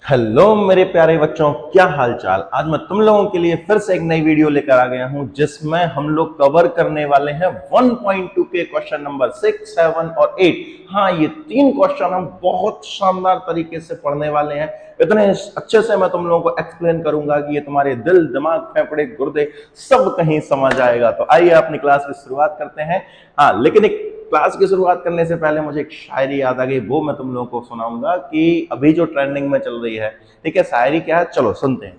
Hello मेरे प्यारे बच्चों, क्या हाल चाल। आज मैं तुम लोगों के लिए फिर से एक नई वीडियो लेकर आ गया हूं जिसमें हम लोग कवर करने वाले हैं 1.2 के क्वेश्चन नंबर 6, 7 और 8। हाँ, ये तीन क्वेश्चन हम बहुत शानदार तरीके से पढ़ने वाले हैं। इतने अच्छे से मैं तुम लोगों को एक्सप्लेन करूंगा कि ये तुम्हारे दिल, दिमाग, फेफड़े, गुर्दे सब कहीं समझ आएगा। तो आइए अपनी क्लास की शुरुआत करते हैं। हाँ, लेकिन एक क्लास की शुरुआत करने से पहले मुझे एक शायरी याद आ गई, वो मैं तुम लोगों को सुनाऊंगा कि अभी जो ट्रेंडिंग में चल रही है। ठीक है, शायरी क्या है, चलो सुनते हैं।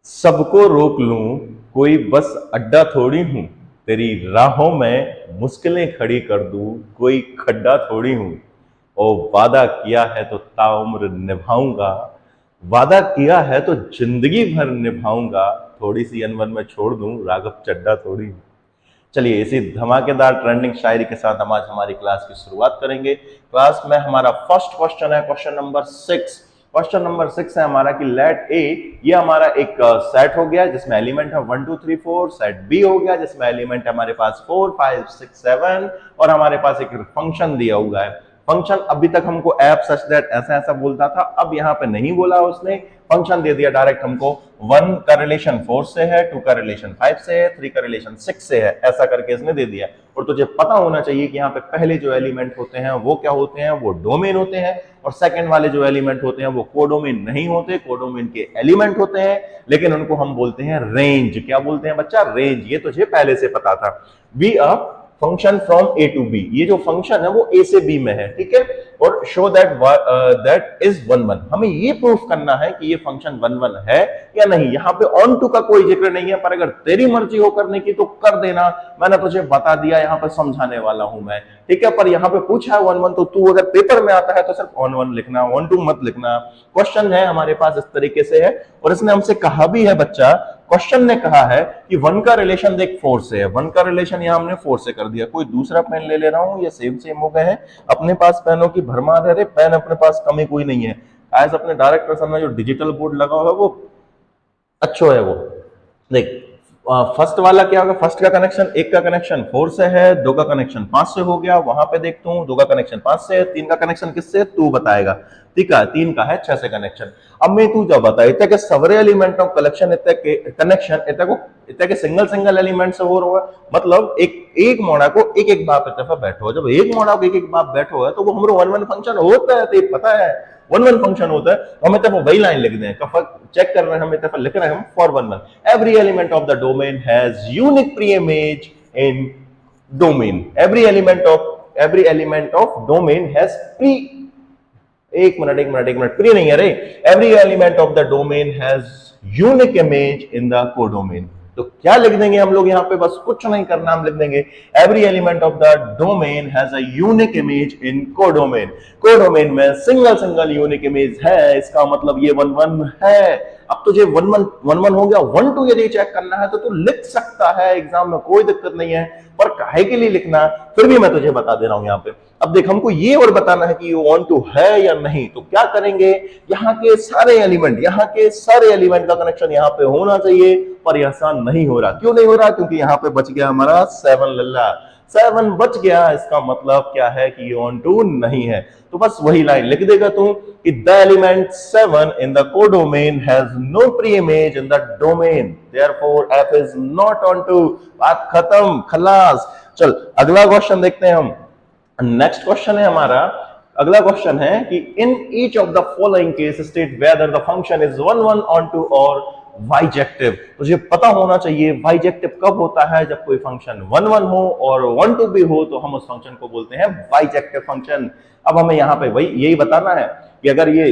सबको रोक लूं, कोई बस अड्डा थोड़ी हूं, तेरी राहों में मुश्किलें खड़ी कर दूं, कोई खड्डा थोड़ी हूं। और वादा किया है तो ताउम्र निभाऊंगा, वादा किया है तो जिंदगी भर निभाऊंगा, थोड़ी सी अनबन में छोड़ दूं, राघव चड्डा थोड़ी हूं। चलिए, इसी धमाकेदार ट्रेंडिंग शायरी के साथ हम आज हमारी क्लास की शुरुआत करेंगे। क्लास में हमारा फर्स्ट क्वेश्चन है क्वेश्चन नंबर 6। क्वेश्चन नंबर 6 है हमारा कि लेट ए, ये हमारा एक सेट हो गया जिसमें एलिमेंट है 1 2 3 4। सेट बी हो गया जिसमें एलिमेंट है हमारे पास 4 5 6 7 और हमारे पास एक फंक्शन दिया हुआ है। फंक्शन अभी तक हमको एप सच दैट ऐसा ऐसा बोलता था, अब यहाँ पे नहीं बोला उसने, फंक्शन दे दिया डायरेक्ट हमको। 1 का रिलेशन 4 से है, 2 का रिलेशन 5 से है, 3 का रिलेशन 6 से है, ऐसा करके इसने दे दिया। और तुझे पता होना चाहिए कि यहाँ पे पहले जो एलिमेंट होते हैं वो क्या होते हैं, वो डोमेन होते हैं, और सेकंड वाले जो एलिमेंट होते हैं वो कोडोमेन नहीं होते, कोडोमेन के एलिमेंट होते हैं, लेकिन उनको हम बोलते हैं रेंज। क्या बोलते हैं बच्चा? रेंज। ये तुझे पहले से पता था। Be a function from A to B, ये जो फंक्शन है वो ए से बी में है, ठीक है। और शो दैट दैट इज 1 1, हमें ये प्रूफ करना है कि ये फंक्शन 1 1 है या नहीं। यहाँ पे ऑन टू का कोई जिक्र नहीं है, पर अगर तेरी मर्जी हो करने की तो कर देना, मैंने तुझे बता दिया, यहाँ पे समझाने वाला हूं मैं, ठीक है। पर यहाँ पे पूछा है 1 1, तो तू अगर पेपर में आता है तो सिर्फ ऑन 1 लिखना, 1 2 मत लिखना। क्वेश्चन है हमारे पास इस तरीके से है, और इसने हमसे कहा भी है बच्चा, क्वेश्चन ने कहा है कि 1 का रिलेशन देख 4 से है, 1 का रिलेशन यहां हमने 4 से कर दिया। कोई दूसरा पेन ले रहा हूं, ये सेम सेम हो गए हैं। अपने पास पेनों की भरमार है रे, पेन अपने पास कमी कोई नहीं है। आज अपने डायरेक्टर सामने जो डिजिटल बोर्ड लगा हुआ है वो अच्छो है वो। देख, फर्स्ट वाला क्या होगा, फर्स्ट का कनेक्शन, एक का कनेक्शन 4 से है, 2 का कनेक्शन 5 से हो गया, वहां पे देखता हूं 2 का कनेक्शन 5 से है, 3 का कनेक्शन किससे, तू बताएगा, ठीक है। 3 का है 6 से कनेक्शन। अब मैं तू जब बता, इतने के सवरे एलिमेंट ऑफ कलेक्शन, इतने के कनेक्शन, इतने के सिंगल सिंगल एलिमेंट से हो रहा है, मतलब एक मोड़ा को एक एक बाप इतफा बैठो, जब एक मोड़ा को एक एक बाप बैठो है तो वो हमारा 1 1 फंक्शन होता है, तो पता है 1 1 फंक्शन होता है। तो हम इतफा वही लाइन लिख दें, चेक कर रहे हैं हम, इतफा लिख रहे हैं हम for 1 1 every element of the domain has unique pre image in domain. every element of domain has pre, एक मिनट, प्री नहीं है रे, every element of the domain has unique image in the codomain. तो क्या लिख देंगे हम लोग यहाँ पे, बस कुछ नहीं करना, हम लिख देंगे every element of the domain has a unique image in codomain. Codomain में सिंगल सिंगल यूनिक इमेज है, इसका मतलब ये 1 1 है। अब तुझे 1 1 हो गया, 1 2 यदि चेक करना है तो तू लिख सकता है एग्जाम में, कोई दिक्कत नहीं है, पर काहे के लिए लिखना, फिर भी मैं तुझे बता दे रहा हूं यहाँ पे। अब देख, हमको ये और बताना है कि ये 1 2 है या नहीं, तो क्या करेंगे, यहाँ के सारे एलिमेंट का कनेक्शन यहाँ पे होना चाहिए, पर ऐसा नहीं हो रहा। क्यों नहीं हो रहा? क्योंकि यहाँ पे बच गया हमारा 7 लल्ला, 7 बच गया, इसका मतलब क्या है कि ये 1 2 नहीं है। तो बस वही लाइन लिख देगा तू कि the element 7 in the codomain has no pre image in the domain, therefore f is not onto. बात खत्म, खलास। चल अगला क्वेश्चन देखते हैं हम। नेक्स्ट क्वेश्चन है हमारा, अगला क्वेश्चन है कि in each of the following case state whether the function is 1 1 onto और बाइजेक्टिव। तुझे पता होना चाहिए बाइजेक्टिव कब होता है, जब कोई फंक्शन 1 1 हो और 1 2 भी हो, तो हम उस फंक्शन को बोलते हैं बाइजेक्टिव फंक्शन। अब हमें यहाँ पे वही यही बताना है कि अगर ये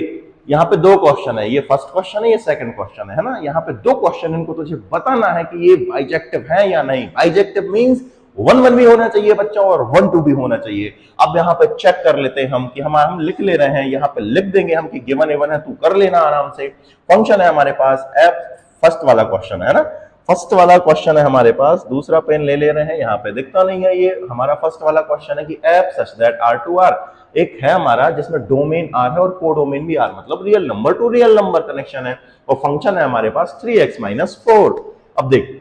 यहाँ पे दो क्वेश्चन है, ये फर्स्ट क्वेश्चन है, ये सेकंड क्वेश्चन है ना, यहाँ पे दो क्वेश्चन, इनको तुझे बताना है कि ये बाइजेक्टिव है या नहीं। बाइजेक्टिव मींस 1 1 भी होना चाहिए बच्चा और 1 2 भी होना चाहिए। अब यहाँ पे चेक कर लेते हैं हम कि हम लिख ले रहे हैं, यहाँ पे लिख देंगे हम कि गिवन एवन है, तू कर लेना आराम से। फंक्शन है हमारे पास एफ, फर्स्ट वाला क्वेश्चन है ना, फर्स्ट वाला क्वेश्चन है हमारे पास। दूसरा पेन ले रहे हैं, यहाँ पे दिखता नहीं है, ये हमारा फर्स्ट वाला क्वेश्चन है कि f such that R to R. एक है हमारा जिसमें डोमेन आर है और कोडोमेन भी आर, मतलब real number two real number connection है, और फंक्शन है हमारे पास 3x-4। अब देख,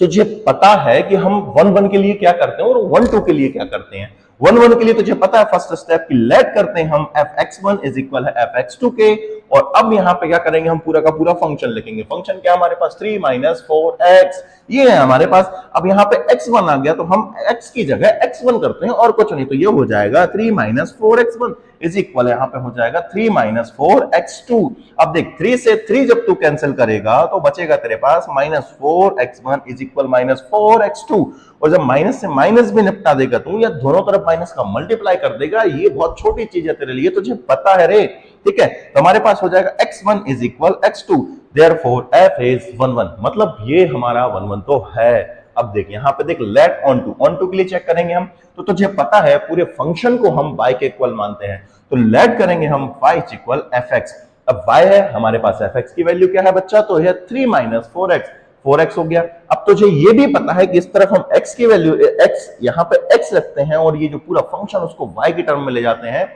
तुझे पता है कि हम 1 1 के लिए क्या करते हैं और 1 2 के लिए क्या करते हैं। वन वन के लिए तुझे पता है फर्स्ट स्टेप की लेट करते हैं हम fx1 इज इक्वल है fx2 के, और अब यहां पे क्या करेंगे हम पूरा का पूरा फंक्शन लिखेंगे। फंक्शन क्या हमारे पास 3 - 4x ये है हमारे पास। अब यहाँ पे x1 आ गया तो हम x की जगह x1 करते हैं और कुछ नहीं, तो ये हो जाएगा 3 - 4x1 इज इक्वल यहाँ पे हो जाएगा 3 - 4x2। अब देख 3 से 3 जब तू कैंसिल करेगा तो बचेगा तेरे पास -4x1 इज इक्वल -4x2, और जब माइनस से माइनस भी निपटा देगा तू या दोनों तरफ माइनस का मल्टीप्लाई कर देगा, ये बहुत छोटी चीज है तेरे लिए, तुझे पता है रे। ठीक है, तो हमारे पास हो जाएगा x1 is equal x2, therefore f is 1 1, मतलब ये हमारा 1 1 तो है। अब देख यहाँ पे देख लेट ऑन टू के लिए चेक करेंगे हम, तो तुझे पता है पूरे फंक्शन को हम y के इक्वल मानते हैं, तो लेट करेंगे हम y इज इक्वल fx। अब y है हमारे पास, fx की वैल्यू क्या है बच्चा, तो है 3 - 4x हो गया। अब तुझे ये भी पता है कि इस तरफ हम x की वैल्यू x यहाँ पे x रखते हैं और ये जो पूरा फंक्शन उसको y की टर्म में ले जाते हैं,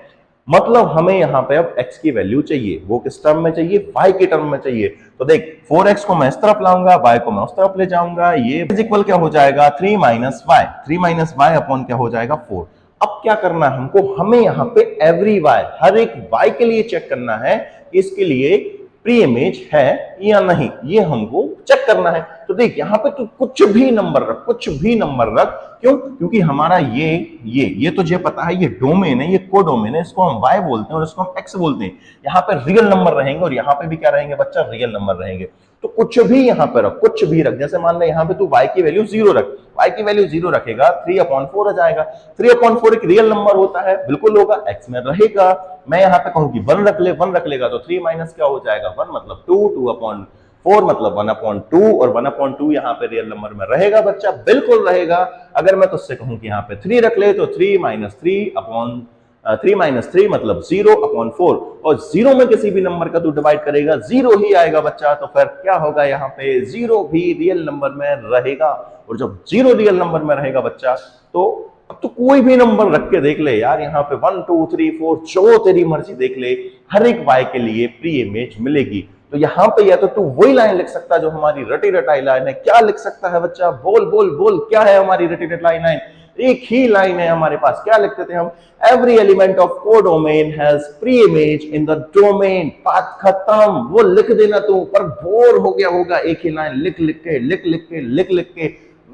मतलब हमें यहाँ पे अब x की वैल्यू चाहिए, वो किस टर्म में चाहिए, y की टर्म में चाहिए। तो देख 4x को मैं इस तरफ लाऊंगा, y को मैं उस तरफ ले जाऊंगा, ये इज इक्वल क्या हो जाएगा 3 - y, 3 - y अपॉन क्या हो जाएगा 4। अब क्या करना है हमको, हमें यहाँ पे एवरी y, हर एक y के लिए चेक करना है कि इसके लिए प्री इमेज है या नहीं, ये हमको चेक करना है। तो देख यहाँ पे तू कुछ भी नंबर रख, कुछ भी नंबर रख, क्यों, क्योंकि हमारा ये तुझे पता है ये डोमेन है, ये कोडोमेन है, इसको हम y बोलते हैं और इसको हम x बोलते हैं। यहाँ पे रियल नंबर रहेंगे और यहाँ पे भी क्या रहेंगे बच्चा, रियल नंबर रहेंगे। तो कुछ भी यहाँ पे रख, कुछ भी रख, जैसे मान ले यहाँ पे तू y की वैल्यू 0 रख, y की वैल्यू 0 रखेगा 3/4 आ जाएगा। 3/4 एक रियल नंबर होता है, बिल्कुल होगा, x में रहेगा। मैं यहाँ पे कहूँ कि 1 रख ले, 1 रख लेगा तो 3 माइनस क्या हो जाएगा 1 मतलब 2, 2/4 मतलब 1/2, और 1/2 यहाँ पे रियल नंबर में रहेगा बच्चा, बिल्कुल रहेगा। अगर मैं तुझसे कहूँ कि यहाँ पे 3 रख ले तो 3 - 3 मतलब 0/4, और 0 में किसी भी नंबर का तू डिवाइड करेगा 0 ही आएगा बच्चा, तो फिर क्या होगा यहाँ पे 0 भी रियल नंबर में रहेगा। और जब 0 रियल नंबर में रहेगा बच्चा, तो अब तो कोई भी नंबर रख के देख ले यार, यहाँ पे 1 2 3 4 जो तेरी मर्जी देख ले, हर एक y के लिए प्री इमेज मिलेगी। तो यहाँ पे या तो तू वही लाइन लिख सकता जो हमारी रटी रटाई लाइन है। क्या लिख सकता है बच्चा, बोल बोल बोल, क्या है हमारी रटी रटाई लाइन, एक ही लाइन है हमारे पास। क्या लिखते थे हम, every element of codomain has pre image in the domain, बात खत्म। वो लिख देना तू, पर बोर हो गया होगा एक ही लाइन लिख लिख के।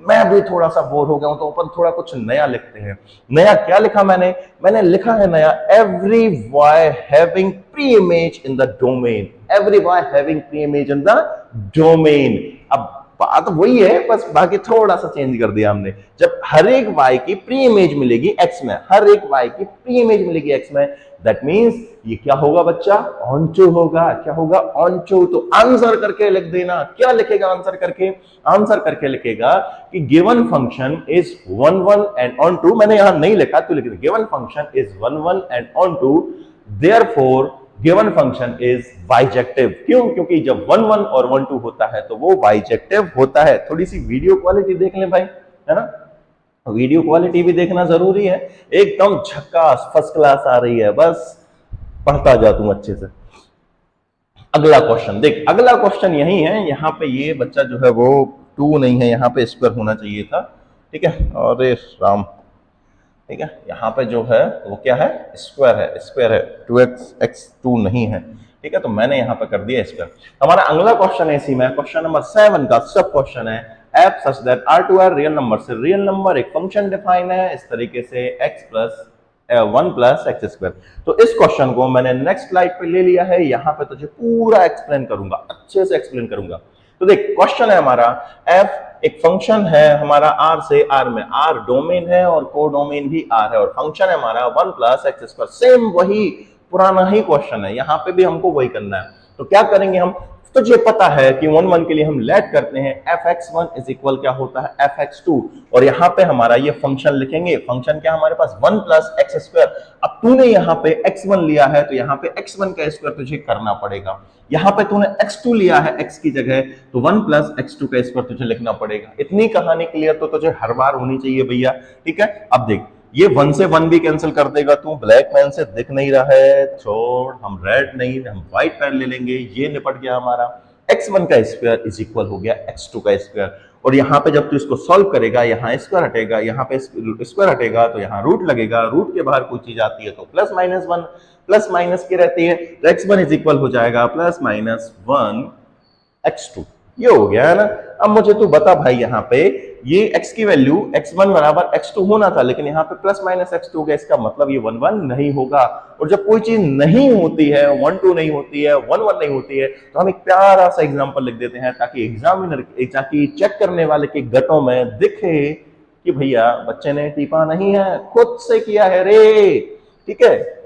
मैं भी थोड़ा सा बोर हो गया हूं, तो अपन थोड़ा कुछ नया लिखते हैं। नया क्या लिखा मैंने लिखा है नया, every y having pre image in the domain, every y having pre image in the domain. अब बात वही है, बस बाकी थोड़ा सा चेंज कर दिया हमने। जब हर एक y की प्री इमेज मिलेगी x में, हर एक y की प्री इमेज मिलेगी x में, दैट मींस ये क्या होगा बच्चा, ऑनटू होगा। क्या होगा, ऑनटू। तो आंसर करके लिख देना। क्या लिखेगा आंसर करके, आंसर करके लिखेगा कि given function is 1 1 and onto. मैंने यहां नहीं लिखा, तो लिख they given function is 1 1 and onto, therefore given function is bijective. क्यों, क्योंकि जब 1 1 और 1 2 होता है तो वो बाइजेक्टिव होता है। थोड़ी सी वीडियो क्वालिटी देख लें भाई, है ना, वीडियो क्वालिटी भी देखना जरूरी है। एकदम झक्कास फर्स्ट क्लास आ रही है, बस पढ़ता जा तू अच्छे से। अगला क्वेश्चन देख, अगला क्वेश्चन यही है। यहाँ पे ये बच्चा जो है वो 2 नहीं है, यहाँ पे स्क्वायर होना चाहिए था। ठीक है, अरे राम, ठीक है, यहाँ पे जो है वो क्या है, स्क्वायर है, स्क्वायर है, 2x x 2 नहीं है। ठीक है, तो मैंने यहाँ पे कर दिया स्क्वायर। हमारा अगला क्वेश्चन है इसी में, क्वेश्चन नंबर 7 का सब क्वेश्चन है, f such that R2 R real number से रियल नंबर एक फंक्शन डिफाइन है इस तरीके से x plus 1 plus x square. तो इस क्वेश्चन को मैंने नेक्स्ट स्लाइड पे ले लिया है, यहाँ पे तुझे पूरा एक्सप्लेन करूंगा, अच्छे से एक्सप्लेन करूंगा। तो देख क्वेश्चन है हमारा, f एक फंक्शन है हमारा r से r में, r डोमेन है और कोडोमेन भी r है, और फंक्शन है हमारा 1 प्लस एक्स स्क्वायर। सेम वही पुराना ही क्वेश्चन है, यहाँ पे भी हमको वही करना है। तो क्या करेंगे हम, तुझे पता है कि 1 1 के लिए हम लेट करते हैं fx1 इज इक्वल क्या होता है fx2, और यहाँ पे हमारा ये फंक्शन लिखेंगे। फंक्शन क्या हमारे पास 1 प्लस एक्स स्क्वायर। अब तूने यहाँ पे x1 लिया है तो यहाँ पे x1 का स्क्वायर तुझे करना पड़ेगा। यहाँ पे तूने x2 लिया है x की जगह, तो 1 प्लस x2 का स्क्वायर तुझे लिखना पड़ेगा। इतनी कहानी क्लियर तो तुझे हर बार होनी चाहिए भैया। ठीक है, अब देख ये 1 से 1 भी कैंसिल कर देगा तू, ब्लैक पेन से दिख नहीं रहा है, छोड़, हम रेड नहीं हम व्हाइट पेन ले लेंगे, ये निपट गया हमारा। x1 का स्क्वायर इज इक्वल हो गया x2 का स्क्वायर। और यहाँ पे जब तू इसको सॉल्व करेगा, यहाँ स्क्वायर हटेगा, यहाँ पे स्क्वायर हटेगा, तो यहाँ रूट लगेगा, रूट के बाहर कोई चीज आती है तो plus minus one, plus minus की रहती है, तो x1 इज इक्वल हो जाएगा प्लस माइनस 1 x2। ये हो गया है ना। अब मुझे तू बता भाई, यहाँ पे ये x की वैल्यू x1 बराबर x2 होना था, लेकिन यहाँ पे प्लस माइनस x2 हो गया, इसका मतलब ये 1 1 नहीं होगा। और जब कोई चीज नहीं होती है, 1 2 नहीं होती है, 1 1 नहीं होती है, तो हम एक प्यारा सा एग्जांपल लिख देते हैं ताकि एग्जामिनर, ताकि चेक करने वाले के गटों में दिखे कि भैया बच्चे ने टीपा नहीं है, खुद से किया है रे। ठीक है,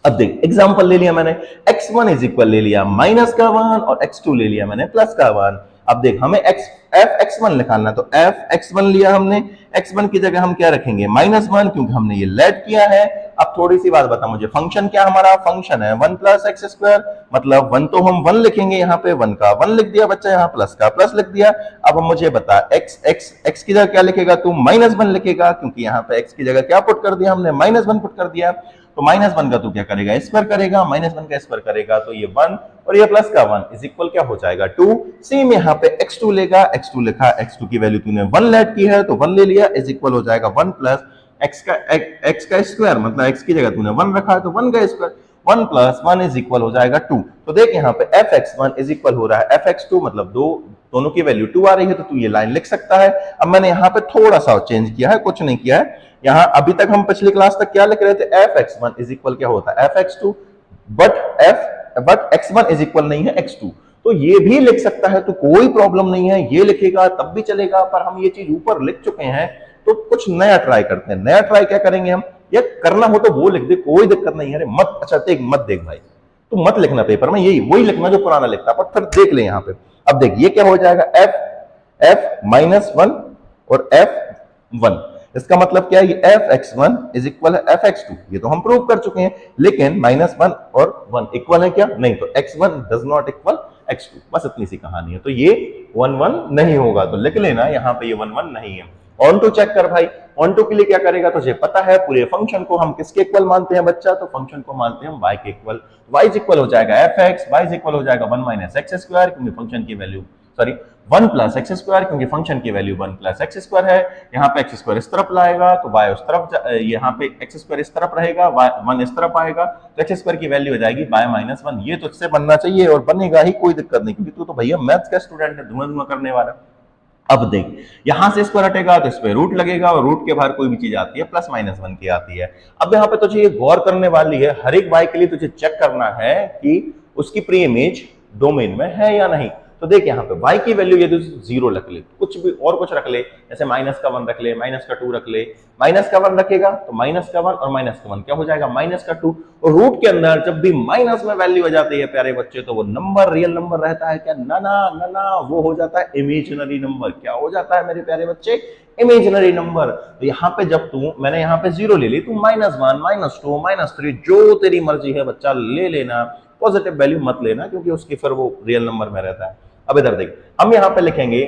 अब देख एग्जांपल ले लिया मैंने, x1 इज इक्वल ले लिया माइनस का 1 और x2 ले लिया मैंने प्लस का 1। अब देख हमें f(x1) निकालना, तो f(x1) लिया हमने, x1 की जगह हम क्या रखेंगे -1, क्योंकि हमने ये लेट किया है। अब थोड़ी सी बात बता मुझे, फंक्शन क्या हमारा फंक्शन है 1 + x², मतलब 1 तो हम 1 लिखेंगे, यहाँ पे 1 का 1 लिख दिया बच्चा, यहाँ प्लस का प्लस लिख दिया। अब मुझे बता x की जगह क्या लिखेगा तू, -1 लिखेगा, क्योंकि यहाँ पे x की जगह क्या पुट कर दिया हमने, -1 पुट कर दिया। तो -1 का तू क्या करेगा, स्क्वायर करेगा, -1 का स्क्वायर करेगा तो ये 1 और ये प्लस का 1 इज इक्वल क्या हो जाएगा 2। सेम यहाँ पे x2 लेगा, x2 लिखा, x2 की वैल्यू तूने 1 लेट की है तो 1 ले लिया, इज इक्वल हो जाएगा 1 प्लस x का स्क्वायर, मतलब x की जगह तूने 1 रखा है तो 1 का स्क्वायर, 1 + 1 इज इक्वल हो जाएगा 2। तो देख यहाँ पे f(x1) इज इक्वल हो रहा है f(x2), मतलब दोनों की वैल्यू 2 आ रही है, तो तू ये लाइन लिख सकता है। अब मैंने यहाँ पे थोड़ा सा चेंज किया है, कुछ नहीं किया है। यहाँ अभी तक हम पिछली क्लास तक क्या लिख रहे थे, f(x1) इज इक्वल क्या होता है f(x2), but x1 is equal नहीं है x2। तो ये भी लिख सकता है, तो कोई प्रॉब्लम नहीं है, ये लिखेगा तब भी चलेगा। पर हम ये चीज ऊपर लिख चुके हैं, तो कुछ नया ट्राई करते हैं। नया ट्राई क्या करेंगे हम, ये करना हो तो वो लिख दे, कोई दिक्कत नहीं है। मत, अच्छा देख, मत देख भाई, तू मत लिखना पेपर में, यही वही लिखना जो पुराना लिखता, पर फिर देख ले यहाँ पे। अब देख ये क्या हो जाएगा, f(-1) और f(1), इसका मतलब क्या है, ये f(x1) इज इक्वल है f(x2), ये तो हम प्रूव कर चुके हैं। लेकिन -1 और 1 इक्वल है क्या, नहीं, तो x1 does not equal x2, बस इतनी सी कहानी है। तो ये 1 1 नहीं होगा, तो लिख लेना यहाँ पे ये 1 1 नहीं है। ऑन टू चेक कर भाई, ऑन टू के लिए क्या करेगा, तुझे पता है पूरे फंक्शन को हम किसके इक्वल मानते हैं बच्चा, तो फंक्शन को मानते हैं हम y के इक्वल। y इज इक्वल हो जाएगा fx, y इज इक्वल हो जाएगा 1 - x², क्योंकि फंक्शन की वैल्यू 1 + x², क्योंकि फंक्शन की वैल्यू 1 + x² है। यहाँ पे x² इस तरफ लाएगा तो y उस तरफ, यहाँ पे x² इस तरफ रहेगा, 1 इस तरफ आएगा, तो x² की वैल्यू हो जाएगी y - 1। ये तो इससे बनना चाहिए और बनेगा ही, कोई दिक्कत नहीं, क्योंकि तू तो भैया मैथ्स का स्टूडेंट है, धुआं करने वाला। अब देख यहां से स्क्वायर हटेगा तो इस पे रूट लगेगा, और रूट के बाहर कोई भी चीज आती है +-1 की आती है। अब यहाँ पे तुझे ये गौर करने वाली है, हर एक y के लिए तुझे चेक करना है कि उसकी प्री इमेज डोमेन में है या नहीं। तो देख यहाँ पे y की वैल्यू यदि 0 रख ले, कुछ भी और कुछ रख ले, जैसे -1 रख ले, -2 रख ले, -1 रखेगा तो -1 और -1 क्या हो जाएगा, -2। और रूट के अंदर जब भी माइनस में वैल्यू आ जाती है प्यारे बच्चे, तो वो नंबर रियल नंबर रहता है क्या, ना ना ना ना, वो हो जाता है इमेजिनरी नंबर। क्या हो जाता है मेरे प्यारे बच्चे, इमेजिनरी नंबर। तो यहाँ पे जब मैंने यहाँ पे 0 ले ली, तू -1 -2 -3 जो तेरी मर्जी है बच्चा ले लेना, पॉजिटिव वैल्यू मत लेना, क्योंकि उसकी फिर वो रियल नंबर में रहता है। अब इधर देख, हम यहाँ पे लिखेंगे,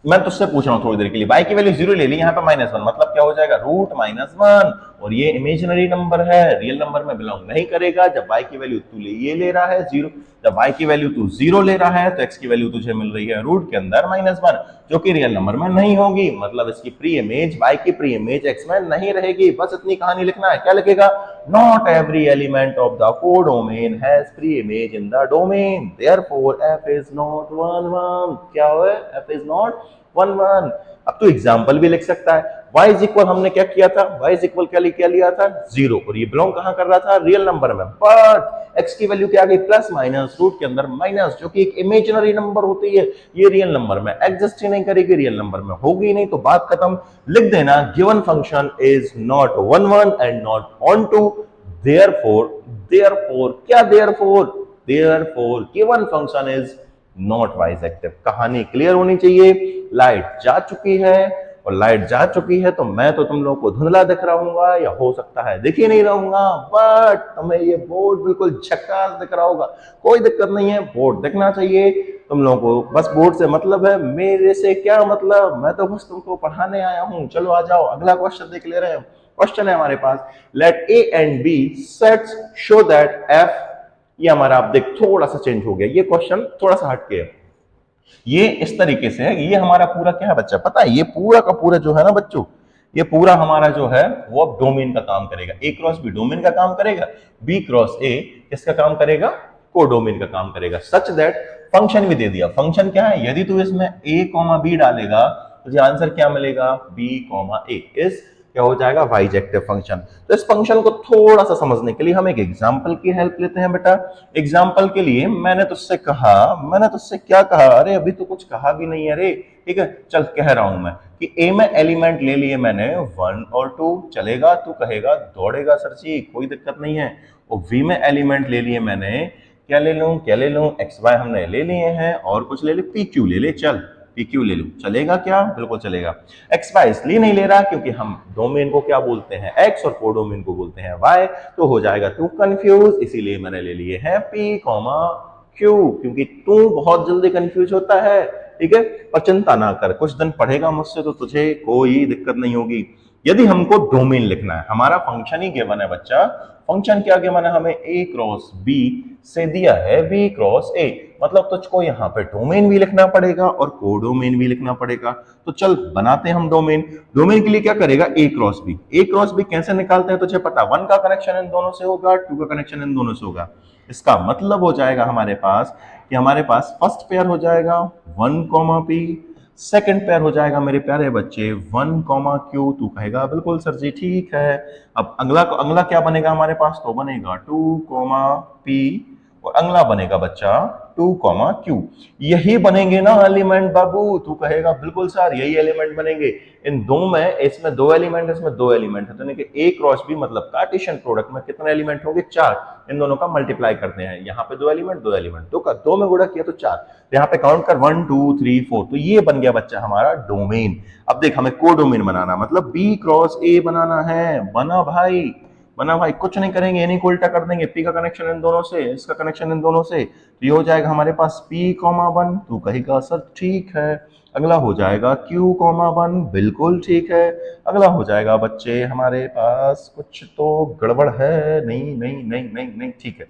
मैं तुझसे पूछ रहा हूं थोड़ी देर के लिए, y की वैल्यू 0 ले ली, यहाँ पे -1, मतलब क्या हो जाएगा √-1, और ये इमेजिनरी नंबर है, रियल नंबर में बिलोंग नहीं करेगा। जब y की वैल्यू तू ये ले रहा है 0, जब y की वैल्यू तू 0 ले रहा है, तो x की वैल्यू तुझे मिल रही है रूट के अंदर -1, जो कि रियल नंबर में नहीं होगी, मतलब इसकी प्री इमेज, y की प्री इमेज x में नहीं रहेगी। बस इतनी कहानी लिखना है। क्या लिखेगा, not every element of the codomain has pre image in the domain, therefore f is not 1 1। क्या है, f इज नॉट 1 1। अब तो एग्जांपल भी लिख सकता है, y इज इक्वल हमने क्या किया था, y इज इक्वल क्या लिया था 0, और ये बिलोंग कहां कर रहा था, रियल नंबर में। बट x की वैल्यू क्या आ गई, +- रूट के अंदर माइनस, जो कि एक इमेजिनरी नंबर होती है, ये रियल नंबर में एग्जिस्ट ही नहीं करेगी, रियल नंबर में होगी नहीं, तो बात खत्म। लिख देना, given function is not 1 1 and not onto, therefore क्या, therefore given function is not bijective. कहानी क्लियर होनी चाहिए। लाइट जा चुकी है, और लाइट जा चुकी है तो मैं तो तुम लोगों को धुंधला दिख रहूंगा, या हो सकता है दिख ही नहीं रहूंगा, बट तुम्हें ये बोर्ड बिल्कुल झक्कास दिख रहा होगा। कोई दिक्कत नहीं है, बोर्ड दिखना चाहिए तुम लोगों को, बस बोर्ड से मतलब है, मेरे से क्या मतलब, मैं तो बस तुमको पढ़ाने आया हूं। चलो आ जाओ, अगला क्वेश्चन देख ले रहे हैं। क्वेश्चन है हमारे पास, let a and b sets show that f ये हमारा आप देख थोड़ा सा चेंज हो गया, ये क्वेश्चन थोड़ा सा हटके है। ये इस तरीके से है, ये हमारा पूरा क्या है बच्चा पता है, ये पूरा का पूरा जो है ना बच्चों, ये पूरा हमारा जो है वो अब डोमेन का काम करेगा। ए क्रॉस बी डोमेन का काम करेगा, बी क्रॉस ए किसका काम करेगा, कोडोमेन का काम करेगा। सच दैट फंक्शन भी दे दिया। फंक्शन क्या है, यदि तू इसमें ए कॉमा बी डालेगा तुझे आंसर क्या मिलेगा, बी कॉमा ए इज क्या हो जाएगा, बाइजेक्टिव फंक्शन। तो इस फंक्शन को थोड़ा सा समझने के लिए हम एक एग्जांपल की हेल्प लेते हैं बेटा। एग्जांपल के लिए मैंने तुझसे क्या कहा, अरे अभी तो कुछ कहा भी नहीं है रे, ठीक है चल कह रहा हूं मैं कि ए में एलिमेंट ले लिए मैंने 1 और 2, चलेगा, तू कहेगा दौड़ेगा सर जी कोई दिक्कत नहीं है। और वी में एलिमेंट ले लिए मैंने, क्या ले लूं, एक्स वाई हमने ले लिए हैं, और कुछ ले ले, पी क्यू ले ले, चल पी क्यू ले लूं, चलेगा क्या, बिल्कुल चलेगा। एक्स वाई इसलिए नहीं ले रहा क्योंकि हम डोमेन को क्या बोलते हैं, एक्स, और कोडोमेन को बोलते हैं वाई, तो हो जाएगा तू कंफ्यूज, इसीलिए मैंने ले लिए हैं पी कॉमा क्यू, क्योंकि तू बहुत जल्दी कंफ्यूज होता है, ठीक है। और चिंता ना कर, कुछ दिन पढ़ेगा मुझसे तो तुझे कोई दिक्कत नहीं होगी। यदि हमको डोमेन लिखना है, हमारा फंक्शन ही गिवन है बच्चा, फंक्शन क्या गिवन है हमें, ए क्रॉस बी से दिया है बी क्रॉस ए, मतलब तुझको यहाँ पे डोमेन भी लिखना पड़ेगा और कोडोमेन भी लिखना पड़ेगा। तो चल बनाते हैं हम डोमेन। डोमेन के लिए क्या करेगा, ए क्रॉस बी। ए क्रॉस बी कैसे निकालते हैं तुझे पता, 1 का कनेक्शन इन दोनों से होगा, 2 का कनेक्शन इन दोनों से होगा। इसका मतलब हो जाएगा हमारे पास कि हमारे पास फर्स्ट पेयर हो जाएगा 1 कॉमा पी, सेकेंड पेयर हो जाएगा मेरे प्यारे बच्चे 1 कॉमा क्यू। तू कहेगा बिल्कुल सर जी ठीक है। अब अगला क्या बनेगा हमारे पास, तो बनेगा 2 कॉमा पी, और अगला बनेगा बच्चा 2 कॉमा क्यू। यही बनेंगे ना एलिमेंट बाबू, तू कहेगा बिल्कुल सर यही एलिमेंट बनेंगे। इन दो में, इसमें 2 एलिमेंट, इसमें 2 एलिमेंट है, तो ए क्रॉस बी मतलब कार्टेशियन प्रोडक्ट में कितने एलिमेंट होंगे, 4। इन दोनों का मल्टीप्लाई करते हैं, यहाँ पे 2 एलिमेंट 2 एलिमेंट, दो का 2 में गुणा किया तो 4, यहाँ पे काउंट कर 1 2 3 4, तो ये बन गया बच्चा हमारा डोमेन। अब देख हमें कोडोमेन बनाना, मतलब बी क्रॉस ए बनाना है, बना भाई, कुछ नहीं करेंगे, इन्हीं को उल्टा कर देंगे, पी का कनेक्शन इन दोनों से, इसका कनेक्शन इन दोनों से, तो ये हो जाएगा हमारे पास पी कॉमा 1, तू कहेगा सर ठीक है। अगला हो जाएगा क्यू कॉमा 1, बिल्कुल ठीक है। अगला हो जाएगा बच्चे हमारे पास, कुछ तो गड़बड़ है, नहीं नहीं नहीं नहीं नहीं, ठीक है,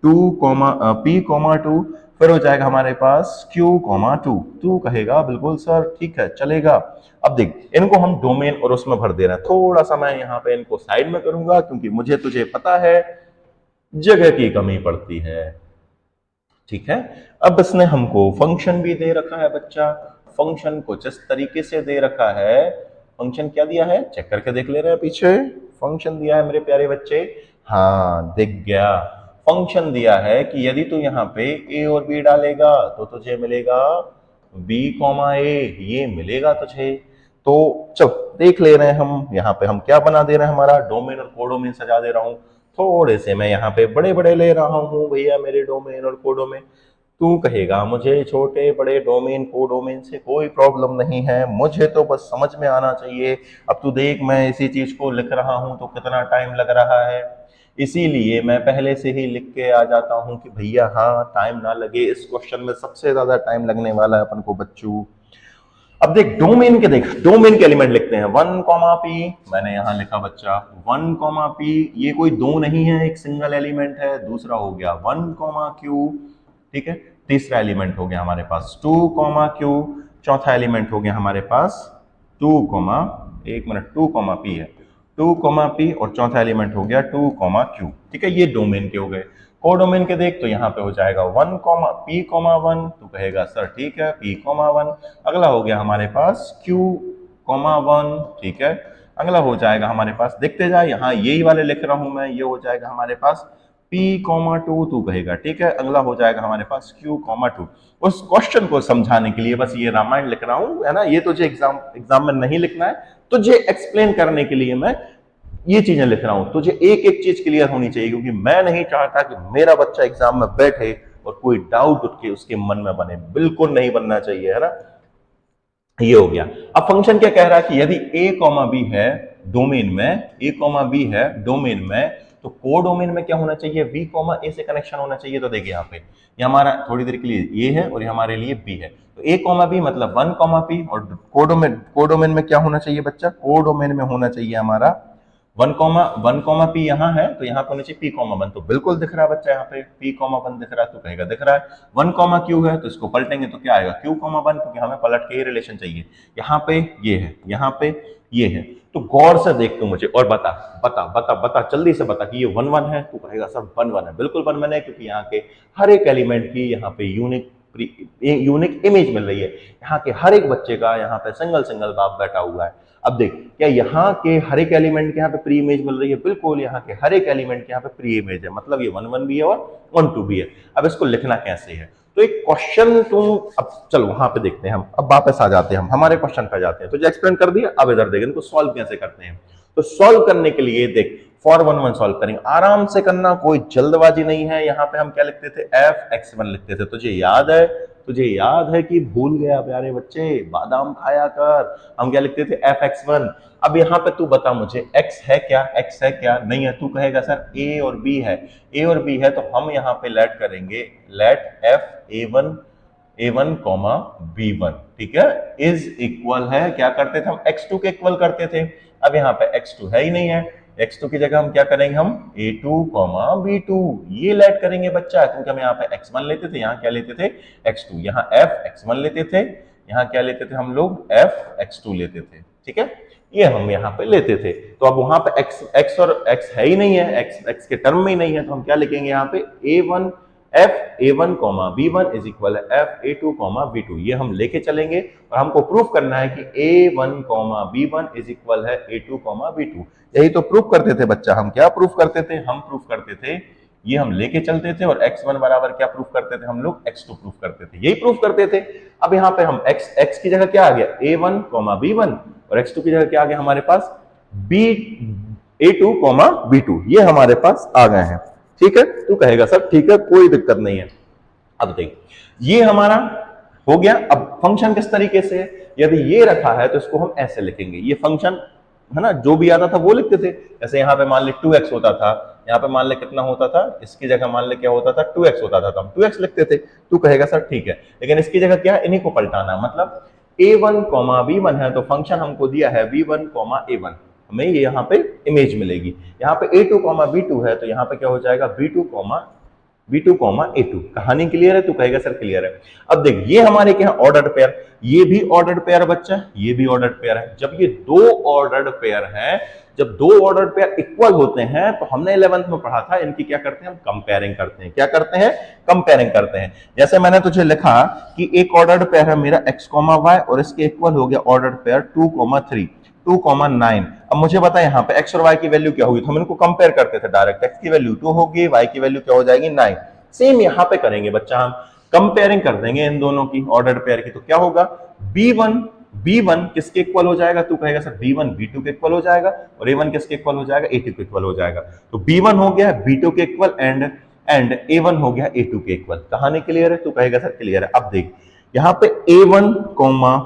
2 कॉमा पी कॉमा 2, फिर हो जाएगा हमारे पास क्यू कॉमा 2, तू कहेगा बिल्कुल सर ठीक है चलेगा। अब देख इनको हम डोमेन और उसमें भर दे रहे हैं, थोड़ा सा मैं यहाँ पे इनको साइड में करूंगा क्योंकि मुझे तुझे पता है जगह की कमी पड़ती है, ठीक है। अब इसने हमको फंक्शन भी दे रखा है बच्चा, फंक्शन कुछ इस तरीके से दे रखा है। फंक्शन क्या दिया है, चेक करके देख ले रहे हैं पीछे, फंक्शन दिया है मेरे प्यारे बच्चे, हाँ दिख गया। फंक्शन दिया है कि यदि तू यहाँ पे ए और बी डालेगा तो तुझे मिलेगा बी कॉमा ए, ये मिलेगा तुझे। तो चल देख ले रहे हैं हम, यहाँ पे हम क्या बना दे रहे हैं, हमारा डोमेन और कोडोमेन सजा दे रहा हूं। थोड़े से मैं यहाँ पे बड़े बड़े ले रहा हूं भैया मेरे डोमेन और कोडोमेन। तू कहेगा मुझे छोटे बड़े डोमेन कोडोमेन से कोई प्रॉब्लम नहीं है, मुझे तो बस समझ में आना चाहिए। अब तू देख मैं इसी चीज को लिख रहा हूं तो कितना टाइम लग रहा है, इसीलिए मैं पहले से ही लिख के आ जाता हूं कि भैया हाँ टाइम ना लगे। इस क्वेश्चन में सबसे ज्यादा टाइम लगने वाला है अपन को बच्चों। अब देख डोमेन के एलिमेंट लिखते हैं 1 कॉमा पी, मैंने यहां लिखा बच्चा 1 कॉमा पी, ये कोई दो नहीं है, एक सिंगल एलिमेंट है। दूसरा हो गया 1 कॉमा क्यू, ठीक है। तीसरा एलिमेंट हो गया हमारे पास 2 कॉमा क्यू, चौथा एलिमेंट हो गया हमारे पास 2 कॉमा, एक मिनट 2 कॉमा पी है, 2 कॉमा पी, और चौथा एलिमेंट हो गया 2 कॉमा क्यू, ठीक है। ये डोमेन के हो गए। कोडोमेन के देख तो यहाँ पे हो जाएगा 1 कॉमा पी कॉमा 1, तो कहेगा सर ठीक है पी कॉमा 1। अगला हो गया हमारे पास क्यू कॉमा 1, ठीक है। अगला हो जाएगा हमारे पास, देखते जाए यहाँ यही वाले लिख रहा हूं मैं, ये हो जाएगा हमारे पास P कॉमा 2, तू कहेगा ठीक है। अगला हो जाएगा हमारे पास Q कॉमा 2। उस क्वेश्चन को समझाने के लिए बस ये रामायण लिख रहा हूं, है ना, ये तुझे एग्जाम में नहीं लिखना है, तुझे एक्सप्लेन करने के लिए मैं ये चीजें लिख रहा हूं। तुझे एक एक चीज क्लियर होनी चाहिए, क्योंकि मैं नहीं चाहता कि मेरा बच्चा एग्जाम में बैठे और कोई डाउट उठ के उसके मन में बने, बिल्कुल नहीं बनना चाहिए, है ना। ये हो गया। अब फंक्शन क्या कह रहा है कि यदि a कॉमा बी है डोमेन में, a कॉमा बी है डोमेन में, तो कोडोमेन में क्या होना चाहिए, v कॉमा a से कनेक्शन होना चाहिए। तो देखिए यहाँ पे ये हमारा थोड़ी देर के लिए ये है और ये हमारे लिए b है, तो a कॉमा b मतलब 1 कॉमा p, और कोडोमेन में क्या होना चाहिए बच्चा, कोडोमेन में होना चाहिए हमारा वन कॉमा पी यहाँ है तो यहाँ पे होना चाहिए पी कॉमा वन, तो बिल्कुल दिख रहा है बच्चा, यहाँ पे पी कॉमा वन दिख रहा है तो कहेगा दिख रहा है। वन कॉमा क्यू है तो इसको पलटेंगे तो क्या आएगा, क्यू कॉमा वन, क्योंकि हमें पलट के ही रिलेशन चाहिए। यहाँ पे ये है, यहाँ पे ये है, तो गौर से देख तू मुझे और बता बता बता बता जल्दी से बता कि ये वन वन है, तू कहेगा सर वन वन है, बिल्कुल वन वन है, क्योंकि यहाँ के हर एक एलिमेंट की यहाँ पे यूनिक इमेज मिल रही है। यहाँ के हर एक बच्चे का यहाँ पे सिंगल सिंगल बाप बैठा हुआ है। अब देख, क्या यहाँ के हर एक एलिमेंट के यहाँ पे प्री इमेज मिल रही है, बिल्कुल यहाँ के हर एक एलिमेंट के यहाँ पे प्री इमेज है, मतलब ये वन वन भी है और वन टू भी है। अब इसको लिखना कैसे है, तो एक क्वेश्चन तुम, अब चलो वहां पे देखते हैं हम, अब वापस आ जाते हैं हम हमारे क्वेश्चन पे जाते हैं। तो जो एक्सप्लेन कर दिया, अब इधर देखें इनको सॉल्व कैसे करते हैं। तो सॉल्व करने के लिए देख फॉर वन वन सॉल्व करेंगे, आराम से करना, कोई जल्दबाजी नहीं है। यहाँ पे हम क्या लिखते थे, एफ एक्स वन लिखते थे, तुझे याद है कि भूल गया प्यारे बच्चे, बादाम खाया कर। हम क्या लिखते थे, एफ एक्स वन। अब यहाँ पे तू बता मुझे x है क्या, x है क्या, नहीं है, तू कहेगा सर a और b है, a और b है, तो हम यहाँ पे लेट करेंगे, late f a1 comma b1, ठीक है, इज इक्वल है, क्या करते थे हम x2 के इक्वल करते थे। अब यहाँ पे x2 है ही नहीं है, x2 की जगह हम क्या करेंगे, हम a2 कॉमा b2 ये लेट करेंगे बच्चा, क्योंकि हम यहाँ पे x1 लेते थे, यहाँ क्या लेते थे x2, यहाँ f x1 लेते थे, यहाँ क्या लेते थे हम लोग, f x2 लेते थे, ठीक है, ये हम यहाँ पे लेते थे। तो अब वहां पे x और x है ही नहीं है, x के टर्म में ही नहीं है, तो हम क्या लिखेंगे यहाँ पे a1 f a1 comma b1 is equal है f a2 कॉमा b2, ये हम लेके चलेंगे और हमको प्रूफ करना है कि a1 comma b1 is equal है a2 कॉमा b2। यही तो प्रूफ करते थे बच्चा, हम क्या प्रूफ करते थे, हम प्रूफ करते थे, ये हम लेके चलते थे, और x1 बराबर क्या प्रूफ करते थे हम लोग, x2 प्रूफ करते थे, यही प्रूफ करते थे। अब यहाँ पे हम x की जगह क्या आ गया, a1 कॉमा b1, और x2 की जगह क्या आ गया हमारे पास, a2 कॉमा b2, ये हमारे पास आ गए हैं, ठीक है। तू कहेगा सर ठीक है कोई दिक्कत नहीं है। अब देख ये हमारा हो गया। अब फंक्शन किस तरीके से है, यदि ये रखा है तो इसको हम ऐसे लिखेंगे, ये फंक्शन है ना, जो भी आता था वो लिखते थे। जैसे यहाँ पे मान ले 2x होता था, यहाँ पे मान ले कितना होता था, इसकी जगह मान ले क्या होता था, 2x होता था, तो हम 2x लिखते थे। तू कहेगा सर ठीक है, लेकिन इसकी जगह क्या है, इन्हीं को पलटाना, मतलब a1 कॉमा b1 है, तो फंक्शन हमको दिया है b1 कॉमा a1, हमें ये यहाँ पे इमेज मिलेगी। यहाँ पे a2 कॉमा b2 है, तो यहाँ पे क्या हो जाएगा, b2 कॉमा a2। कहानी क्लियर है, तू कहेगा सर क्लियर है। अब देख ये हमारे क्या ऑर्डर्ड पेयर, ये भी ऑर्डर्ड पेयर बच्चा, ये भी ऑर्डर्ड पेयर है। जब ये दो ऑर्डर्ड पेयर है, जब दो ऑर्डर्ड पेयर इक्वल होते हैं, तो हमने 11th में पढ़ा था, इनकी क्या करते हैं हम, कंपेयरिंग करते हैं। क्या करते हैं, कंपेयरिंग करते हैं। जैसे मैंने तुझे लिखा कि एक ऑर्डर्ड पेयर है मेरा x, y और इसके इक्वल हो गया ऑर्डर्ड पेयर 2, 3, 2, 9। अब मुझे बता यहाँ पे x और y की वैल्यू क्या होगी, तो हम इनको कंपेयर करते थे डायरेक्ट, x की वैल्यू 2 होगी, y की वैल्यू क्या हो जाएगी 9। सेम यहाँ पे करेंगे बच्चा, हम कंपेयरिंग कर देंगे इन दोनों की, ऑर्डर्ड पेयर की, तो क्या होगा, b1 किसके इक्वल हो जाएगा, तू कहेगा सर b1 b2 के इक्वल हो जाएगा, और a1 किसके इक्वल हो जाएगा, a2 के इक्वल हो जाएगा। तो b1 हो गया b2 के इक्वल एंड a1 हो गया a2 के इक्वल। कहानी क्लियर है, तू कहेगा सर क्लियर है। अब देख यहाँ पे a1 कॉमा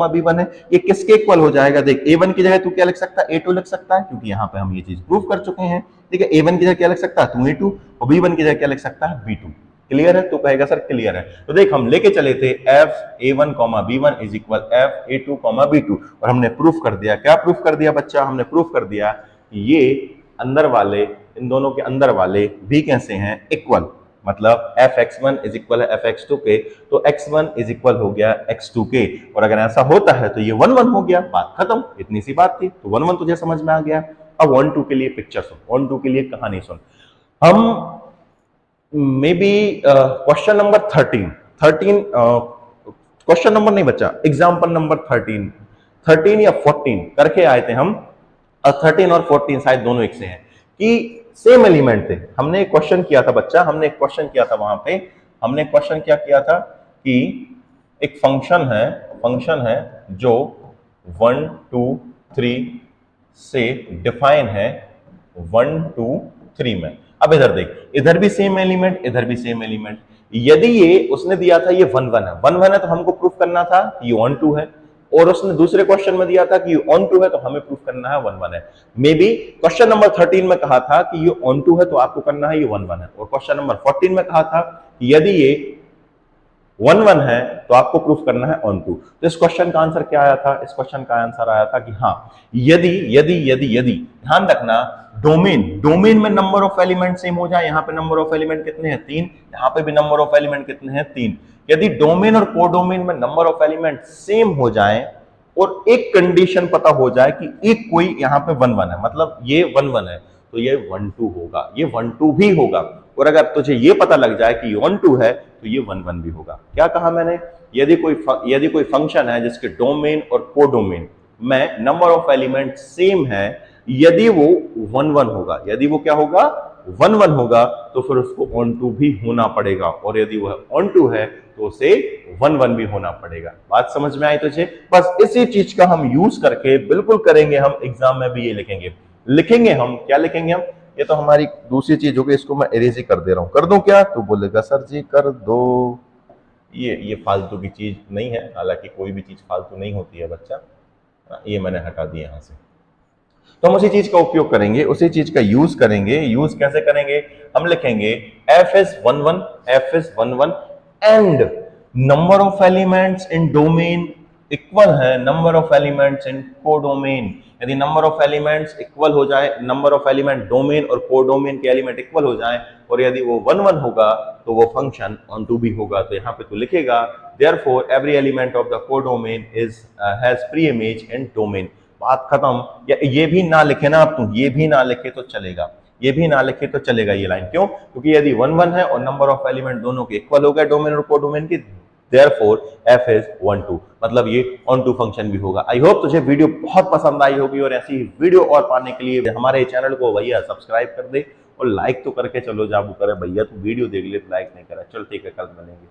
b1 है, ये किसके इक्वल हो जाएगा, देख a1 की जगह तू क्या लिख सकता है, a2 लिख सकता है, क्योंकि यहाँ पे हम ये चीज प्रूव कर चुके हैं, ठीक है। a1 की जगह क्या लिख सकता है, तू a2, और b1 की जगह क्या लिख सकता है, b2। क्लियर है, तू कहेगा सर क्लियर है। तो देख हम लेके चले थे f a1 b1 is equal f a2 b2, और हमने प्रूफ कर दिया। क्या प्रूफ कर दिया बच्चा, हमने प्रूफ कर दिया ये अंदर वाले, इन दोनों के अंदर वाले भी कैसे हैं, इक्वल, मतलब fx1 इज इक्वल है fx2 के, तो x1 इज इक्वल हो गया x2 के, और अगर ऐसा होता है तो ये 1 1 हो गया, बात खत्म, इतनी सी बात थी। तो 1 1 तुझे समझ में आ गया। अब 1 2 के लिए पिक्चर सुन, 1 2 के लिए कहानी सुन। हम may be question number 13 question number नहीं बच्चा, एग्जाम्पल नंबर 13 या 14 करके आए थे हम, 13 और 14 शायद दोनों एक से हैं, कि सेम एलिमेंट थे। हमने एक क्वेश्चन किया था बच्चा, हमने एक क्वेश्चन किया था वहां पे, हमने क्वेश्चन क्या किया था कि एक फंक्शन है जो 1 2 3 से डिफाइन है 1 2 3 में। अब इधर देख, इधर भी सेम एलिमेंट, इधर भी सेम एलिमेंट। यदि ये उसने दिया था ये 1 1 है तो हमको प्रूफ करना था कि ये 1 2 है, और उसने दूसरे क्वेश्चन में दिया था कि ये ऑन टू है, तो हमें प्रूफ करना है 1 1 है। मे बी क्वेश्चन नंबर 13 में कहा था कि ये ऑन टू है, तो आपको करना है ये 1 1 है, और क्वेश्चन नंबर 14 में कहा था कि यदि ये वन वन है तो आपको प्रूफ करना है ऑन टू। तो इस क्वेश्चन का आंसर क्या आया था? इस क्वेश्चन का आंसर आया था कि हाँ, यदि यदि यदि यदि ध्यान रखना, डोमेन डोमेन में नंबर ऑफ एलिमेंट सेम हो जाए, यहां पे नंबर ऑफ एलिमेंट कितने हैं? 3, यहां पे भी नंबर ऑफ एलिमेंट कितने हैं? 3। यदि डोमेन और कोडोमेन में नंबर ऑफ एलिमेंट सेम हो जाए और एक कंडीशन पता हो जाए कि एक कोई यहां पे वन वन है, मतलब ये वन वन है, तो ये वन टू होगा, ये वन टू भी होगा। और अगर तुझे ये पता लग जाए कि वन टू है तो ये वन वन भी होगा। क्या कहा मैंने? यदि कोई फंक्शन है जिसके डोमेन और कोडोमेन में नंबर ऑफ एलिमेंट सेम है, यदि वो वन वन होगा, यदि वो क्या होगा? वन वन होगा, तो फिर उसको ऑन टू भी होना पड़ेगा, और यदि वह ऑन टू है तो उसे वन वन भी होना पड़ेगा। बात समझ में आई तुझे? बस इसी चीज का हम यूज करके बिल्कुल करेंगे, हम एग्जाम में भी ये लिखेंगे हम क्या लिखेंगे हम? ये तो हमारी दूसरी चीज होगी, इसको मैं इरेज ही कर दे रहा हूं। कर दूं क्या? तो बोलेगा सर जी कर दो। ये फालतू की चीज नहीं है, हालांकि कोई भी चीज फालतू नहीं होती है बच्चा, ये मैंने हटा दिया यहां से। तो हम उसी चीज का उपयोग करेंगे, उसी चीज का यूज करेंगे। यूज कैसे करेंगे? हम लिखेंगे F is one one, F is one one and number of elements in domain equal है number of elements in codomain. यदि नंबर ऑफ एलिमेंट्स इक्वल हो जाए, नंबर ऑफ एलिमेंट डोमेन और कोडोमेन के एलिमेंट इक्वल हो जाए, और यदि वो वन वन होगा तो वो फंक्शन ऑन टू भी होगा। तो यहाँ पे तू लिखेगा therefore every element of the codomain is has pre image in domain. बात खत्म। या ये भी ना लिखे ना, अब तुम ये भी ना लिखे तो चलेगा, ये भी ना लिखे तो चलेगा ये लाइन। क्यों? क्योंकि यदि वन वन है और नंबर ऑफ एलिमेंट दोनों के इक्वल हो गए डोमेन और कोडोमेन की, therefore f is one two, मतलब ये ऑन टू फंक्शन भी होगा। आई होप तुझे वीडियो बहुत पसंद आई होगी, और ऐसी वीडियो और पाने के लिए हमारे चैनल को भैया सब्सक्राइब कर दे और लाइक तो करके चलो। जाबू करे भैया तू वीडियो देख ले, लाइक नहीं करा। चल ठीक है, कल मिलेंगे।